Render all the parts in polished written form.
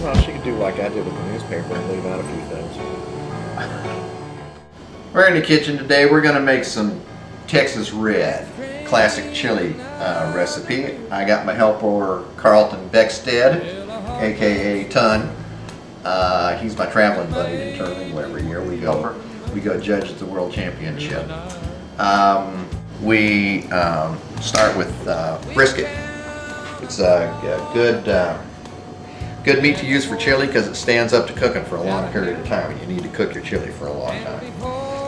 Well, she could do like I did with the newspaper and leave out a few things. We're in the kitchen today. We're going to make some Texas Red classic chili recipe. I got my helper Carlton Beckstead, aka Ton. He's my traveling buddy in Turning every year. We go judge at the World Championship. We start with brisket. It's a good meat to use for chili because it stands up to cooking for a long period of time. You need to cook your chili for a long time.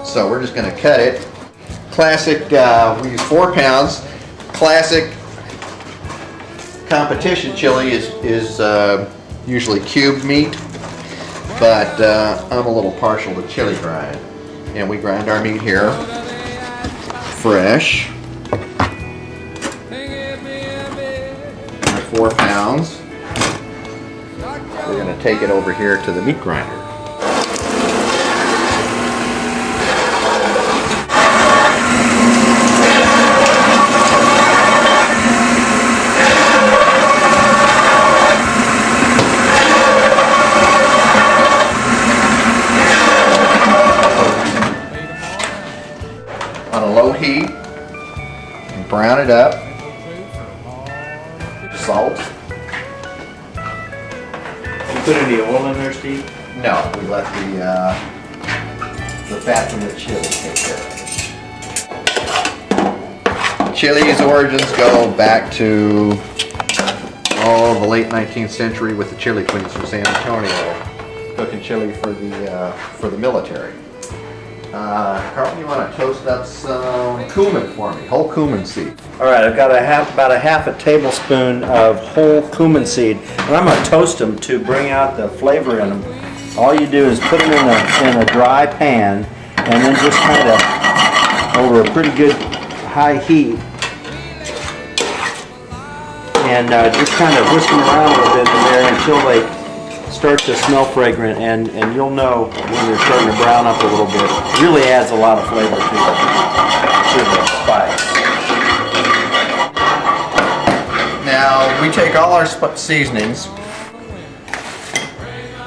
So we're just going to cut it. Classic, we use 4 pounds. Classic competition chili is usually cubed meat, but I'm a little partial to chili grind. And we grind our meat here, fresh. 4 pounds. We're going to take it over here to the meat grinder. On a low heat, and brown it up. Salt. Put any oil in there, Steve? No, we let the fat from the chili take care of it. Chili's origins go back to the late 19th century with the chili queens from San Antonio cooking chili for the military. Carlton, you want to toast up some cumin for me? Whole cumin seed. All right, I've got about a half a tablespoon of whole cumin seed, and I'm going to toast them to bring out the flavor in them. All you do is put them in a dry pan, and then just kind of over a pretty good high heat, and just kind of whisk them around a little bit in there until they start to smell fragrant, and you'll know when they're starting to brown up a little bit. It really adds a lot of flavor to the spice. Now we take all our seasonings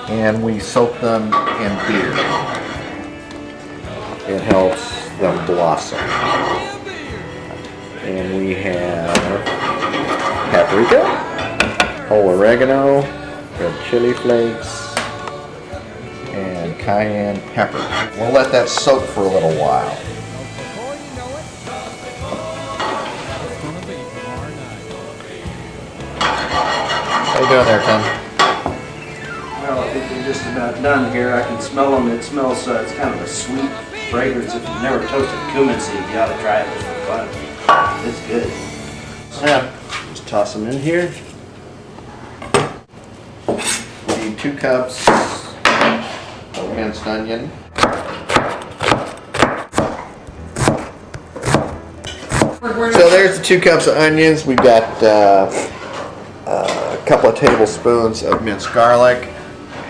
and we soak them in beer. It helps them blossom. And we have paprika, whole oregano, red chili flakes, and cayenne pepper. We'll let that soak for a little while. How you doing there, Tom? Well, I think they're just about done here. I can smell them. It smells, it's kind of a sweet fragrance. If you've never toasted cumin seed, you ought to try it just for fun. It's good. Yeah. Just toss them in here. 2 cups of minced onion. So there's the 2 cups of onions. We've got a couple of tablespoons of minced garlic.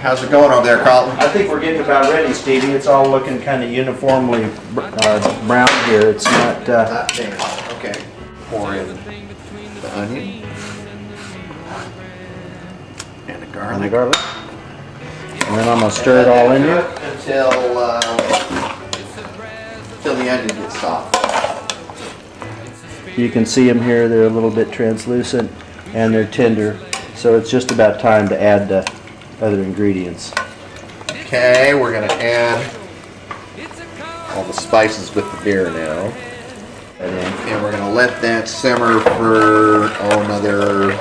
How's it going over there, Carlton? I think we're getting about ready, Stevie. It's all looking kind of uniformly brown here. It's not... Okay. Pour in the onion. And the garlic. And then I'm going to stir it all in here. Until the onion gets soft. You can see them here. They're a little bit translucent and they're tender. So it's just about time to add the other ingredients. Okay, we're going to add all the spices with the beer now. And we're going to let that simmer for another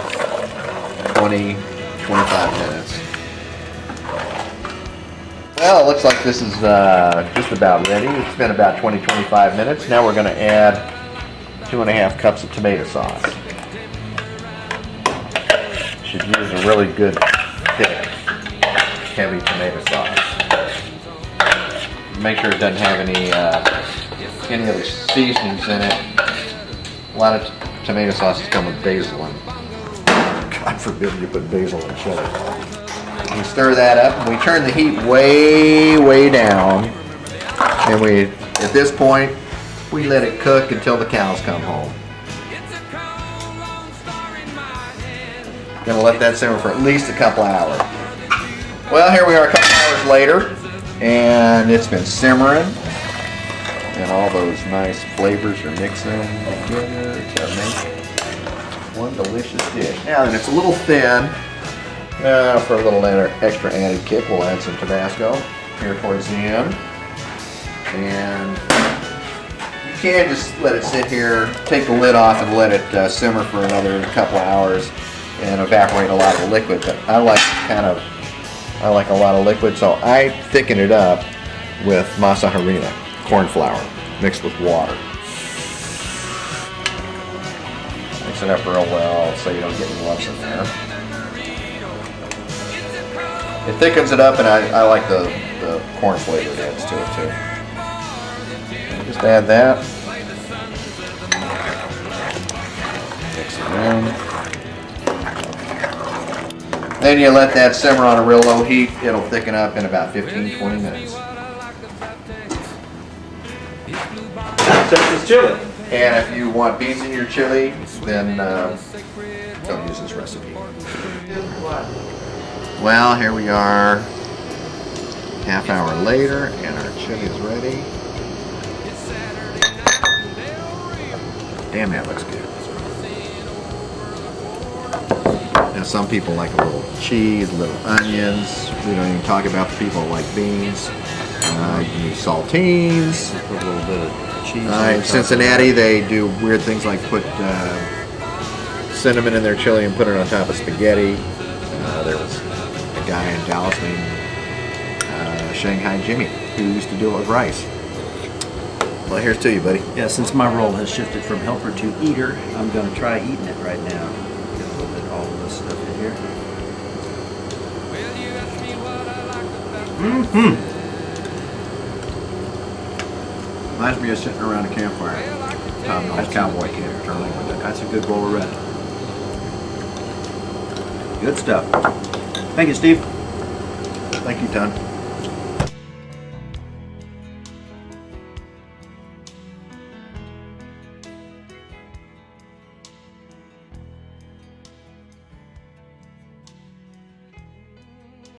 20-25 minutes. Well, it looks like this is just about ready. It's been about 20-25 minutes. Now we're going to add 2.5 cups of tomato sauce. Should use a really good, thick, heavy tomato sauce. Make sure it doesn't have any other seasonings in it. A lot of tomato sauces come with basil, and God forbid you put basil in chili. We stir that up, and we turn the heat way down, and at this point, we let it cook until the cows come home. Gonna let that simmer for at least a couple hours. Well, here we are a couple hours later, and it's been simmering, and all those nice flavors are mixing together to make one delicious dish. Now then, it's a little thin. For a little extra added kick, we'll add some Tabasco here towards the end. And you can just let it sit here, take the lid off and let it simmer for another couple of hours and evaporate a lot of the liquid. But I like a lot of liquid, so I thicken it up with masa harina, corn flour, mixed with water. Mix it up real well so you don't get any lumps in there. It thickens it up, and I like the corn flavor it adds to it too. And just add that. Mix it in. Then you let that simmer on a real low heat. It'll thicken up in about 15-20 minutes. Texas chili. And if you want beans in your chili, then don't use this recipe. Well, here we are, half hour later, and our chili is ready. Damn, that looks good. Now, some people like a little cheese, little onions. We don't even talk about the people who like beans. You can use saltines. Put a little bit of cheese. In Cincinnati, they do weird things like put cinnamon in their chili and put it on top of spaghetti. There was a guy in Dallas named Shanghai Jimmy who used to do it with rice. Well, here's to you, buddy. Yeah, since my role has shifted from helper to eater, I'm going to try eating it right now. Get a little bit of all of this stuff in here. Reminds me of sitting around a campfire. Tom Noel's cowboy camp. That's a good bowl of red. Good stuff. Thank you, Steve. Thank you, Tom.